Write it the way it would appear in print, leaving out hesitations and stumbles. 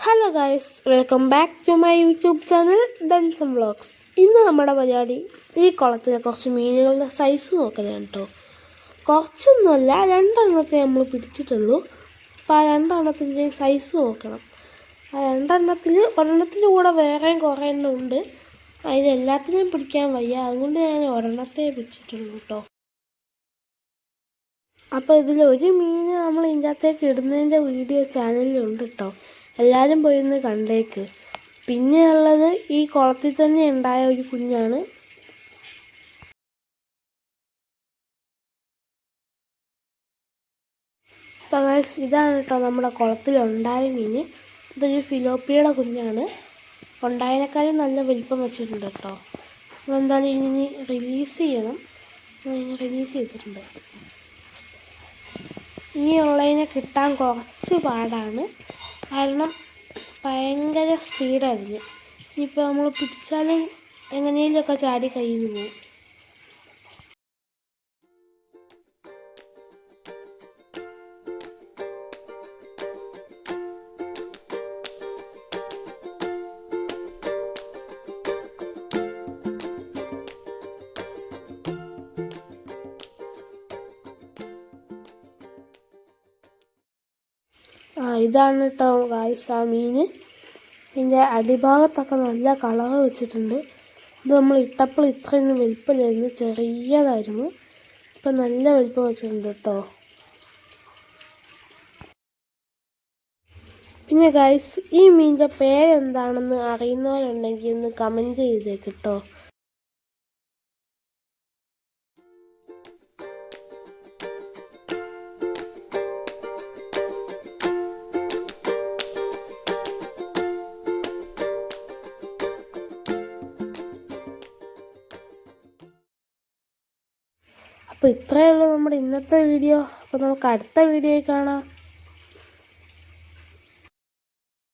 Hello guys, welcome back to my YouTube channel ഡൻസം vlogs. ഇന്ന് നമ്മുടെ പരിപാടി ഈ കുളത്തിലെ കുറച്ച് മീനുകളുടെ സൈസ് നോക്കലാണ് കേട്ടോ. കുറച്ചൊന്നുമല്ല, രണ്ടെണ്ണത്തെ നമ്മൾ പിടിച്ചിട്ടുള്ളൂ. അപ്പോൾ ആ രണ്ടെണ്ണത്തിൻ്റെ സൈസ് നോക്കണം. ആ രണ്ടെണ്ണത്തിൽ ഒരെണ്ണത്തിൻ്റെ കൂടെ വേറെയും കുറേ എണ്ണം ഉണ്ട്. അതിലെല്ലാത്തിനെയും പിടിക്കാൻ വയ്യ, അതുകൊണ്ട് ഞാൻ ഒരെണ്ണത്തെ പിടിച്ചിട്ടുള്ളൂ കേട്ടോ. അപ്പോൾ ഇതിലൊരു മീൻ നമ്മൾ ഇതിൻ്റെ അകത്തേക്ക് ഇടുന്നതിൻ്റെ വീഡിയോ ചാനലിലുണ്ട് കേട്ടോ. എല്ലാവരും പോയി ഒന്ന് കണ്ടേക്ക്. പിന്നെ ഉള്ളത് ഈ കുളത്തിൽ തന്നെ ഉണ്ടായ ഒരു കുഞ്ഞാണ്. അപ്പോൾ ഇതാണ് കേട്ടോ നമ്മുടെ കുളത്തിലുണ്ടായ മീൻ. ഇതൊരു ഫിലോപ്പിയുടെ കുഞ്ഞാണ്. ഉണ്ടായതിനേക്കാളും നല്ല വലിപ്പം വെച്ചിട്ടുണ്ട് കേട്ടോ. അപ്പോൾ എന്തായാലും ഇനി റിലീസ് ചെയ്യണം. റിലീസ് ചെയ്തിട്ടുണ്ട്. ഇനിയുള്ളതിനെ കിട്ടാൻ കുറച്ച് പാടാണ്, കാരണം ഭയങ്കര സ്പീഡായിരിക്കും. ഇനിയിപ്പോൾ നമ്മൾ പിടിച്ചാലും എങ്ങനെയെങ്കിലുമൊക്കെ ചാടി കയ്യിൽ നിന്ന് പോകും. ഇതാണ് കേട്ടോ ഗായ്സ് ആ മീൻ. ഇതിൻ്റെ അടിഭാഗത്തൊക്കെ നല്ല കളർ വെച്ചിട്ടുണ്ട്. ഇത് നമ്മൾ ഇട്ടപ്പോൾ ഇത്രയൊന്നും വലിപ്പമില്ലായിരുന്നു, ചെറിയതായിരുന്നു. ഇപ്പം നല്ല വലിപ്പം വെച്ചിട്ടുണ്ട് കേട്ടോ. പിന്നെ ഗായ്സ്, ഈ മീനിൻ്റെ പേരെന്താണെന്ന് അറിയുന്നവരുണ്ടെങ്കിൽ ഒന്ന് കമൻറ്റ് ചെയ്തേക്ക് കേട്ടോ. അപ്പോൾ ഇത്രയേ ഉള്ളൂ നമ്മുടെ ഇന്നത്തെ വീഡിയോ. അപ്പോൾ നമുക്ക് അടുത്ത വീഡിയോയിൽ കാണാം.